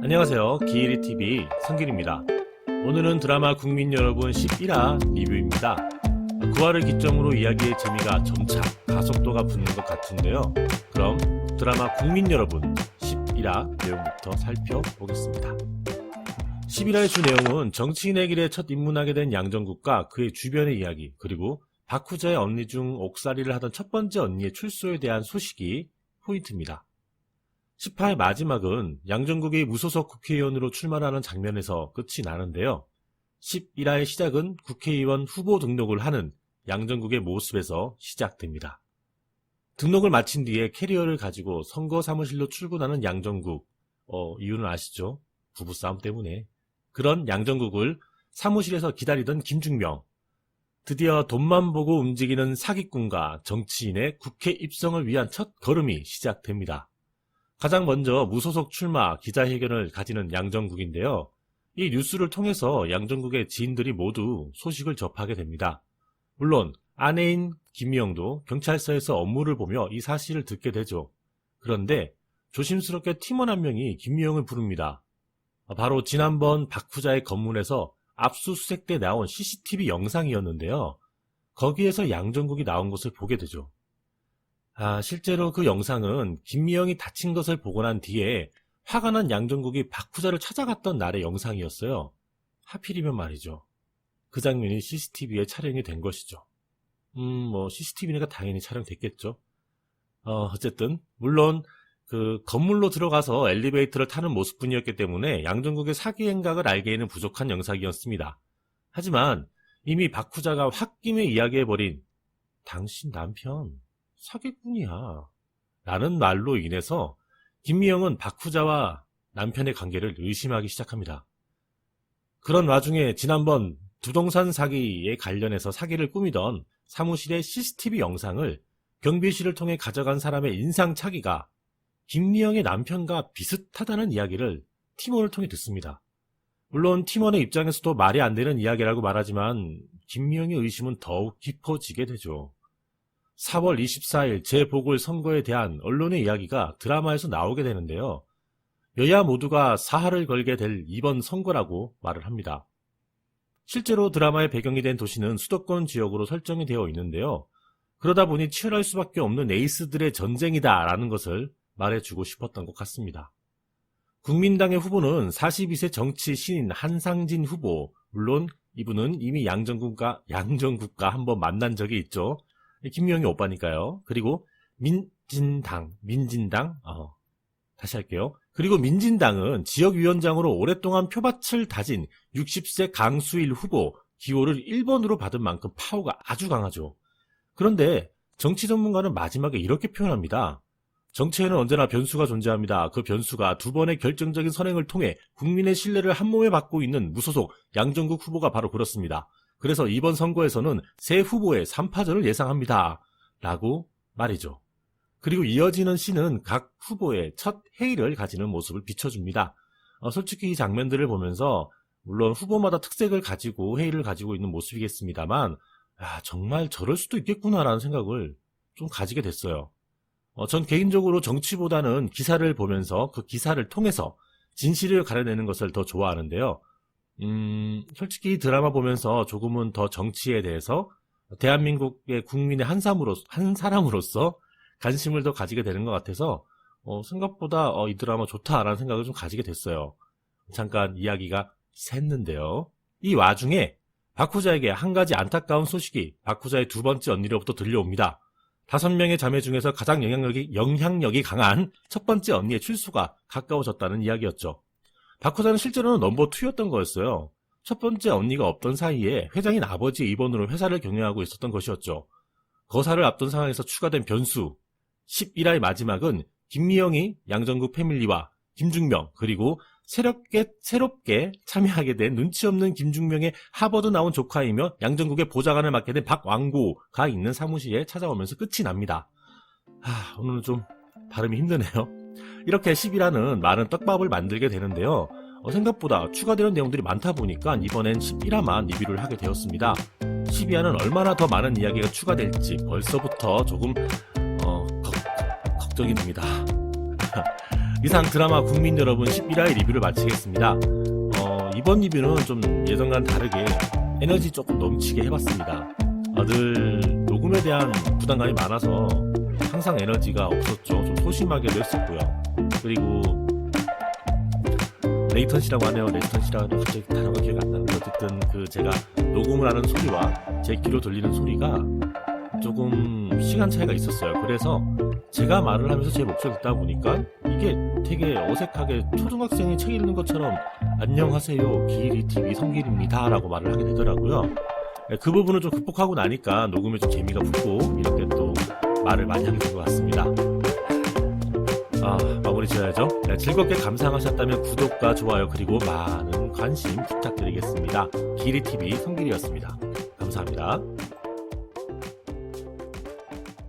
안녕하세요. 기이리TV 성길입니다. 오늘은 드라마 국민 여러분 11화 리뷰입니다. 9화를 기점으로 이야기의 재미가 점차 가속도가 붙는 것 같은데요. 그럼 드라마 국민 여러분 11화 내용부터 살펴보겠습니다. 11화의 주 내용은 정치인의 길에 첫 입문하게 된 양정국과 그의 주변의 이야기, 그리고 박후자의 언니 중 옥살이를 하던 첫 번째 언니의 출소에 대한 소식이 포인트입니다. 10화의 마지막은 양정국이 무소속 국회의원으로 출마하는 장면에서 끝이 나는데요. 11화의 시작은 국회의원 후보 등록을 하는 양정국의 모습에서 시작됩니다. 등록을 마친 뒤에 캐리어를 가지고 선거 사무실로 출근하는 양정국. 이유는 아시죠? 부부싸움 때문에. 그런 양정국을 사무실에서 기다리던 김중명. 드디어 돈만 보고 움직이는 사기꾼과 정치인의 국회 입성을 위한 첫 걸음이 시작됩니다. 가장 먼저 무소속 출마 기자회견을 가지는 양정국인데요. 이 뉴스를 통해서 양정국의 지인들이 모두 소식을 접하게 됩니다. 물론 아내인 김미영도 경찰서에서 업무를 보며 이 사실을 듣게 되죠. 그런데 조심스럽게 팀원 한 명이 김미영을 부릅니다. 바로 지난번 박후자의 건물에서 압수수색 때 나온 CCTV 영상이었는데요. 거기에서 양정국이 나온 것을 보게 되죠. 실제로 그 영상은 김미영이 다친 것을 보고 난 뒤에 화가 난 양정국이 박후자를 찾아갔던 날의 영상이었어요. 하필이면 말이죠. 그 장면이 CCTV에 촬영이 된 것이죠. CCTV니까 당연히 촬영됐겠죠. 어쨌든 물론 그 건물로 들어가서 엘리베이터를 타는 모습뿐이었기 때문에 양정국의 사기 행각을 알기에는 부족한 영상이었습니다. 하지만 이미 박후자가 홧김에 이야기해버린 당신 남편 사기꾼이야 라는 말로 인해서 김미영은 박후자와 남편의 관계를 의심하기 시작합니다. 그런 와중에 지난번 부동산 사기에 관련해서 사기를 꾸미던 사무실의 CCTV 영상을 경비실을 통해 가져간 사람의 인상착의가 김미영의 남편과 비슷하다는 이야기를 팀원을 통해 듣습니다. 물론 팀원의 입장에서도 말이 안 되는 이야기라고 말하지만 김미영의 의심은 더욱 깊어지게 되죠. 4월 24일 재보궐선거에 대한 언론의 이야기가 드라마에서 나오게 되는데요. 여야 모두가 사활을 걸게 될 이번 선거라고 말을 합니다. 실제로 드라마의 배경이 된 도시는 수도권 지역으로 설정이 되어 있는데요. 그러다 보니 치열할 수밖에 없는 에이스들의 전쟁이다라는 것을 말해주고 싶었던 것 같습니다. 국민당의 후보는 42세 정치 신인 한상진 후보, 물론 이분은 이미 양정국과 한번 만난 적이 있죠. 김미영이 오빠니까요. 그리고 다시 할게요. 그리고 민진당은 지역위원장으로 오랫동안 표밭을 다진 60세 강수일 후보 기호를 1번으로 받은 만큼 파워가 아주 강하죠. 그런데 정치 전문가는 마지막에 이렇게 표현합니다. 정치에는 언제나 변수가 존재합니다. 그 변수가 두 번의 결정적인 선행을 통해 국민의 신뢰를 한몸에 받고 있는 무소속 양정국 후보가 바로 그렇습니다. 그래서 이번 선거에서는 새 후보의 3파전을 예상합니다. 라고 말이죠. 그리고 이어지는 씬은 각 후보의 첫 회의를 가지는 모습을 비춰줍니다. 솔직히 이 장면들을 보면서 물론 후보마다 특색을 가지고 회의를 가지고 있는 모습이겠습니다만 정말 저럴 수도 있겠구나라는 생각을 좀 가지게 됐어요. 전 개인적으로 정치보다는 기사를 보면서 그 기사를 통해서 진실을 가려내는 것을 더 좋아하는데요. 솔직히 이 드라마 보면서 조금은 더 정치에 대해서 대한민국의 국민의 한 사람으로서 관심을 더 가지게 되는 것 같아서 생각보다 이 드라마 좋다라는 생각을 좀 가지게 됐어요. 잠깐 이야기가 샜는데요. 이 와중에 박후자에게 한 가지 안타까운 소식이 박후자의 두 번째 언니로부터 들려옵니다. 5명의 자매 중에서 가장 영향력이 강한 첫 번째 언니의 출소가 가까워졌다는 이야기였죠. 박후자는 실제로는 넘버 2였던 거였어요. 첫 번째 언니가 없던 사이에 회장인 아버지의 입원으로 회사를 경영하고 있었던 것이었죠. 거사를 앞둔 상황에서 추가된 변수. 11화의 마지막은 김미영이 양정국 패밀리와 김중명, 그리고 새롭게 참여하게 된 눈치 없는 김중명의 하버드 나온 조카이며 양정국의 보좌관을 맡게 된 박왕고가 있는 사무실에 찾아오면서 끝이 납니다. 오늘은 좀 발음이 힘드네요. 이렇게 11화는 많은 떡밥을 만들게 되는데요. 생각보다 추가되는 내용들이 많다 보니까 이번엔 11화만 리뷰를 하게 되었습니다. 12화는 얼마나 더 많은 이야기가 추가될지 벌써부터 조금 걱정이 됩니다. 이상 드라마 국민 여러분 11화의 리뷰를 마치겠습니다. 이번 리뷰는 좀 예전과는 다르게 에너지 조금 넘치게 해봤습니다. 늘 녹음에 대한 부담감이 많아서 항상 에너지가 없었죠. 좀 소심하게도 했었고요. 그리고 레이턴시라고 하네요. 레이턴시라고 갑자기 단어가 기억이 안 나는데 어쨌든 그 제가 녹음을 하는 소리와 제 귀로 들리는 소리가 조금 시간 차이가 있었어요. 그래서 제가 말을 하면서 제 목소리를 듣다 보니까 이게 되게 어색하게 초등학생이 책 읽는 것처럼 안녕하세요, 기리TV 성길입니다 라고 말을 하게 되더라고요. 그 부분을 좀 극복하고 나니까 녹음에 좀 재미가 붙고 이렇게 또 말을 많이 하게 된 것 같습니다. 마무리 지어야죠. 즐겁게 감상하셨다면 구독과 좋아요 그리고 많은 관심 부탁드리겠습니다. 기리TV 성길이었습니다. 감사합니다.